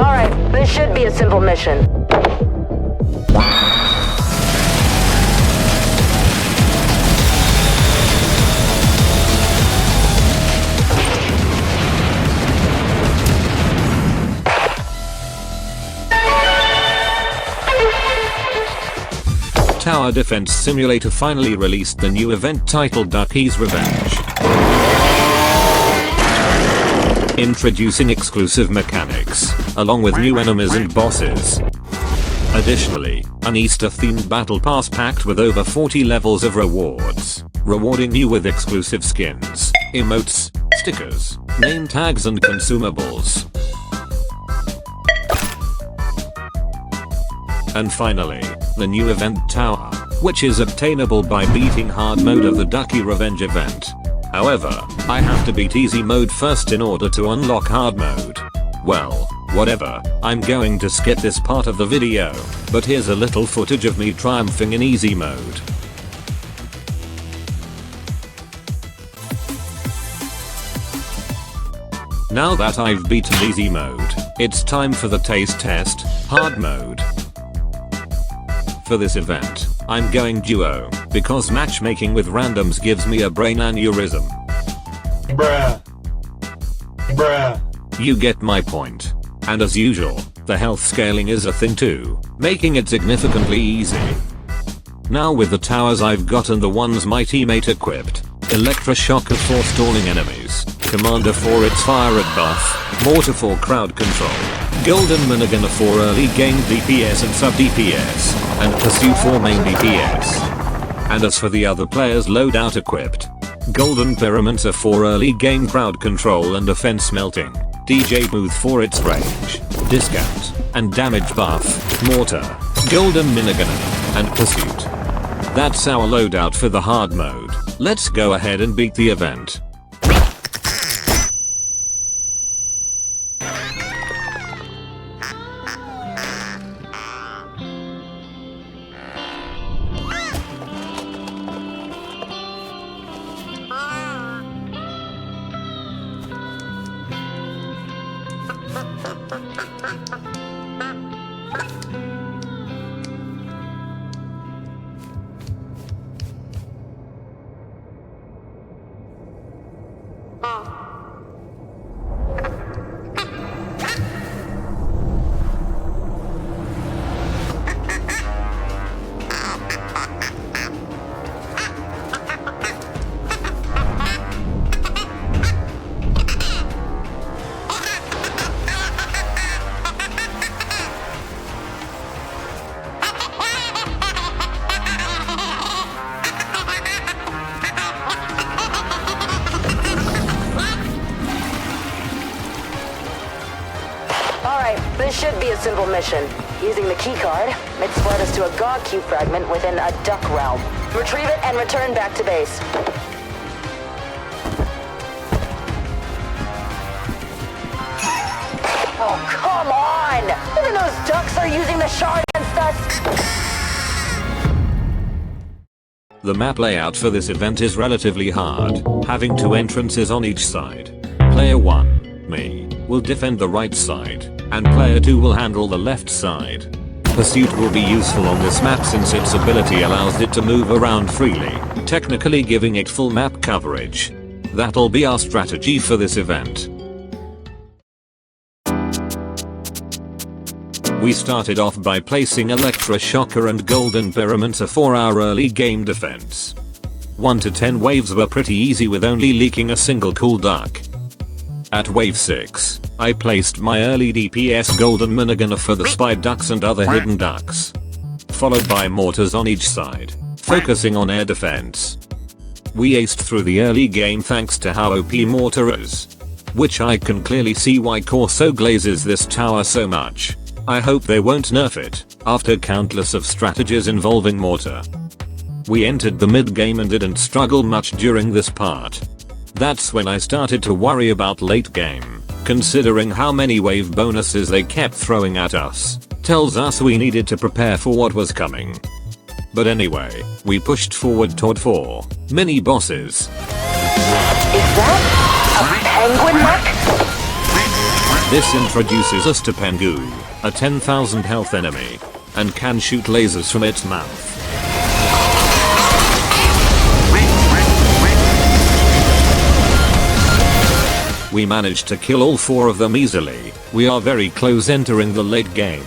Alright, this should be a simple mission. Tower Defense Simulator finally released the new event titled Ducky's Revenge. Introducing exclusive mechanics, along with new enemies and bosses. Additionally, an Easter-themed battle pass packed with over 40 levels of rewards, rewarding you with exclusive skins, emotes, stickers, name tags and consumables. And finally, the new event tower, which is obtainable by beating hard mode of the Ducky Revenge event. However, I have to beat easy mode first in order to unlock hard mode. Well, whatever, I'm going to skip this part of the video, but here's a little footage of me triumphing in easy mode. Now that I've beaten easy mode, it's time for the taste test, hard mode. For this event, I'm going duo, because matchmaking with randoms gives me a brain aneurysm. Bruh. Bruh. You get my point. And as usual, the health scaling is a thing too, making it significantly easy. Now with the towers I've gotten the ones my teammate equipped, Electroshocker for stalling enemies, Commander for its fire rate buff, Mortar for crowd control, Golden Minigun for early game DPS and sub DPS, and Pursuit for main DPS. And as for the other players loadout equipped, Golden Pyramid for early game crowd control and defense melting, DJ Booth for its range, discount, and damage buff, Mortar, Golden Minigun, and Pursuit. That's our loadout for the hard mode. Let's go ahead and beat the event. This should be a simple mission. Using the keycard, it's led us to a God Cube fragment within a duck realm. Retrieve it and return back to base. Oh, come on! Even those ducks are using the shard against us! The map layout for this event is relatively hard, having 2 entrances on each side. Player 1, me, will defend the right side, and player 2 will handle the left side. Pursuit will be useful on this map since its ability allows it to move around freely, technically giving it full map coverage. That'll be our strategy for this event. We started off by placing Electroshocker and Golden Pyramid for our early game defense. 1 to 10 waves were pretty easy with only leaking a single cool duck. At wave 6, I placed my early DPS Golden Minigun for the spy ducks and other hidden ducks. Followed by mortars on each side, focusing on air defense. We aced through the early game thanks to how OP mortar is. Which I can clearly see why Corso glazes this tower so much. I hope they won't nerf it, after countless of strategies involving mortar. We entered the mid game and didn't struggle much during this part. That's when I started to worry about late game, considering how many wave bonuses they kept throwing at us, tells us we needed to prepare for what was coming. But anyway, we pushed forward toward 4 mini bosses. Is that a penguin neck? This introduces us to Pengu, a 10,000 health enemy, and can shoot lasers from its mouth. We managed to kill all 4 of them easily. We are very close entering the late game.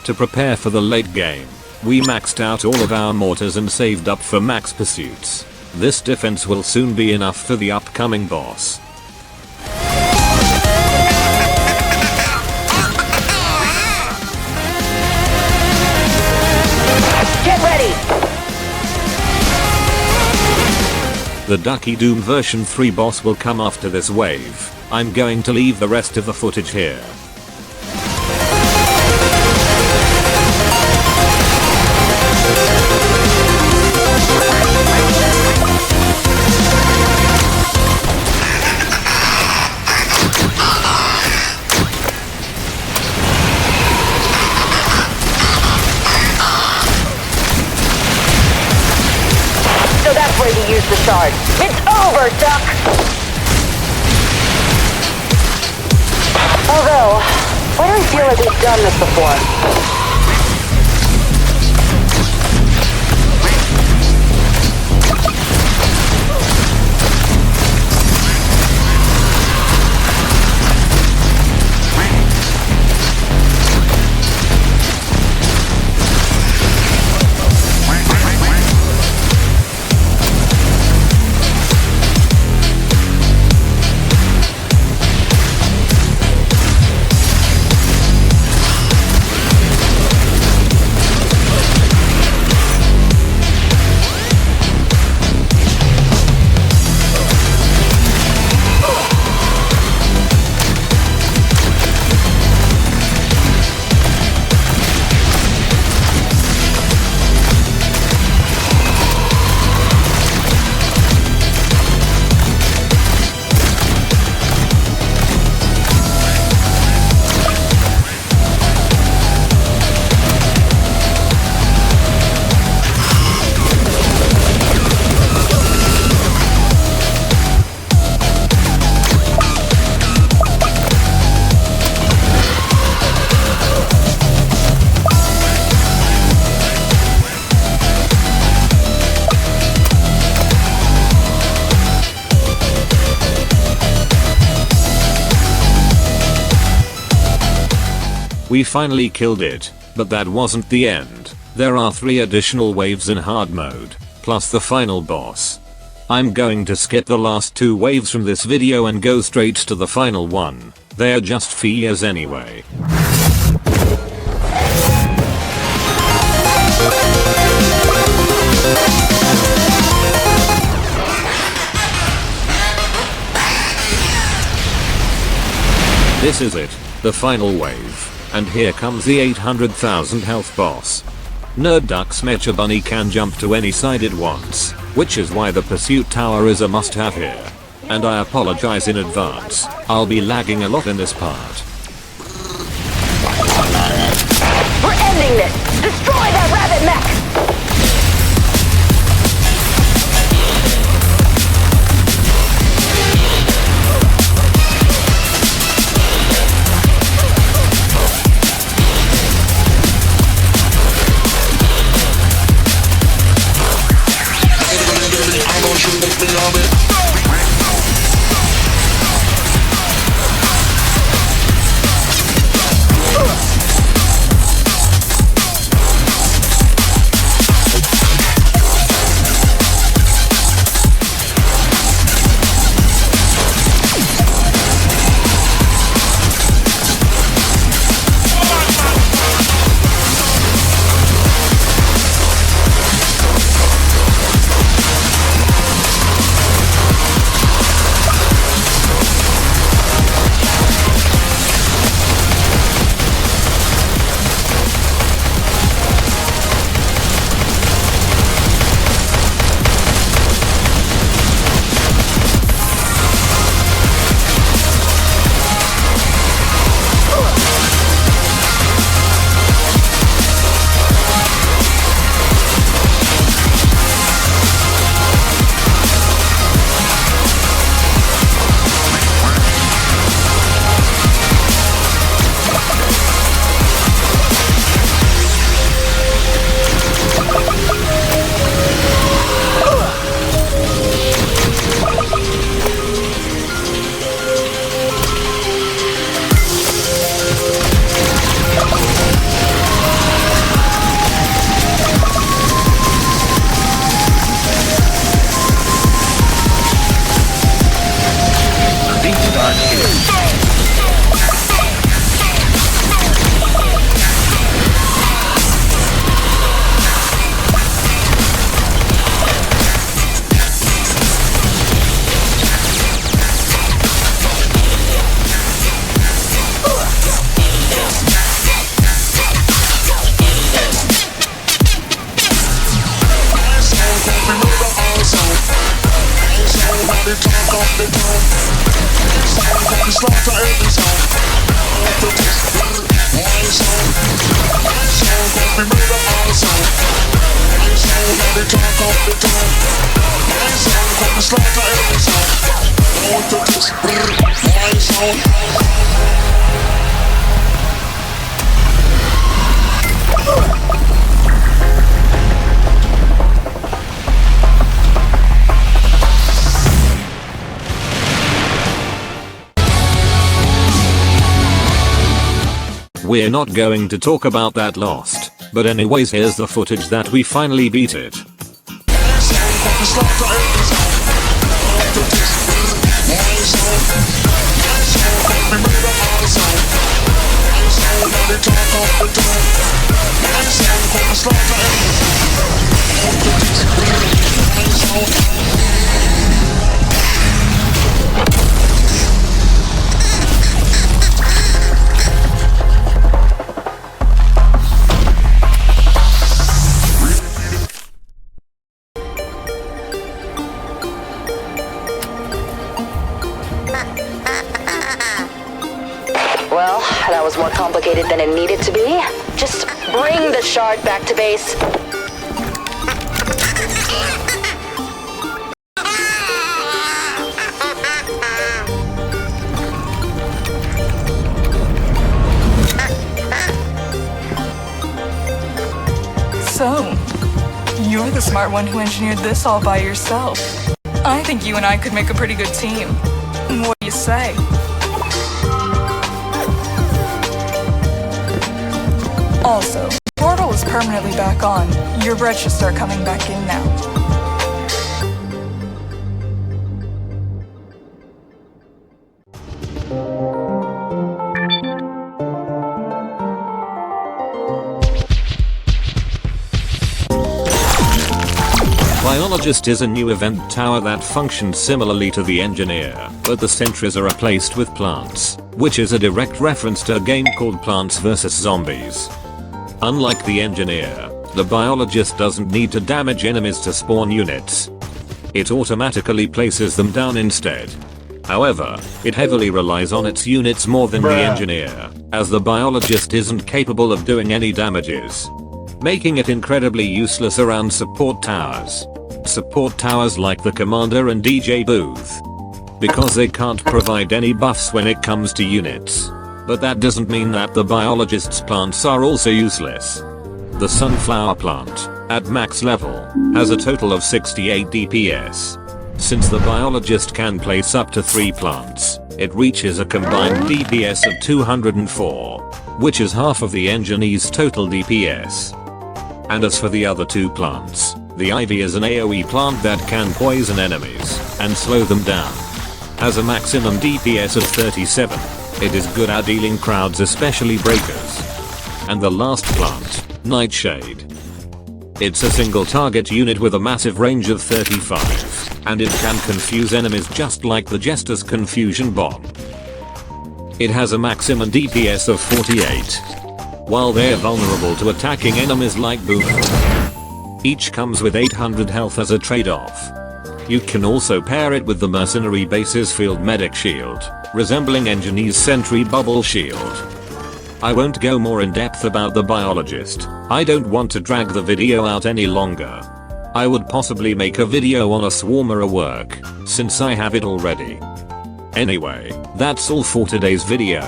To prepare for the late game, we maxed out all of our mortars and saved up for max pursuits. This defense will soon be enough for the upcoming boss. Get ready! The Ducky Doom version 3 boss will come after this wave. I'm going to leave the rest of the footage here. So that's where he used the shard. It's over, Duck! Although, why do I feel like we've done this before? We finally killed it, but that wasn't the end. There are 3 additional waves in hard mode, plus the final boss. I'm going to skip the last 2 waves from this video and go straight to the final one. They're just fears anyway. This is it, the final wave. And here comes the 800,000 health boss. Nerd Duck's Mecha Bunny can jump to any side it wants, which is why the pursuit tower is a must-have here. And I apologize in advance, I'll be lagging a lot in this part. We're ending this! Destroy that rabbit mech! We're not going to talk about that Lost, but anyways, here's the footage that we finally beat it. Well, that was more complicated than it needed to be. Just bring the shard back to base. So, you're the smart one who engineered this all by yourself. I think you and I could make a pretty good team. What do you say? Also, portal is permanently back on. Your bread should start coming back in now. Biologist is a new event tower that functions similarly to the Engineer, but the sentries are replaced with plants, which is a direct reference to a game called Plants vs Zombies. Unlike the Engineer, the Biologist doesn't need to damage enemies to spawn units. It automatically places them down instead. However, it heavily relies on its units more than the Engineer, as the Biologist isn't capable of doing any damages, making it incredibly useless around support towers. Support towers like the Commander and DJ booth, because they can't provide any buffs when it comes to units. But that doesn't mean that the Biologist's plants are also useless. The Sunflower plant, at max level, has a total of 68 DPS. Since the Biologist can place up to 3 plants, it reaches a combined DPS of 204, which is half of the Engineer's total DPS. And as for the other 2 plants, the Ivy is an AoE plant that can poison enemies and slow them down. Has a maximum DPS of 37. It is good at dealing crowds, especially breakers. And the last plant, Nightshade. It's a single target unit with a massive range of 35, and it can confuse enemies just like the Jester's Confusion Bomb. It has a maximum DPS of 48, while they're vulnerable to attacking enemies like Boomer. Each comes with 800 health as a trade-off. You can also pair it with the Mercenary Base's Field Medic Shield, resembling Engineer's Sentry Bubble Shield. I won't go more in depth about the Biologist. I don't want to drag the video out any longer. I would possibly make a video on a Swarmer work, since I have it already. Anyway, that's all for today's video.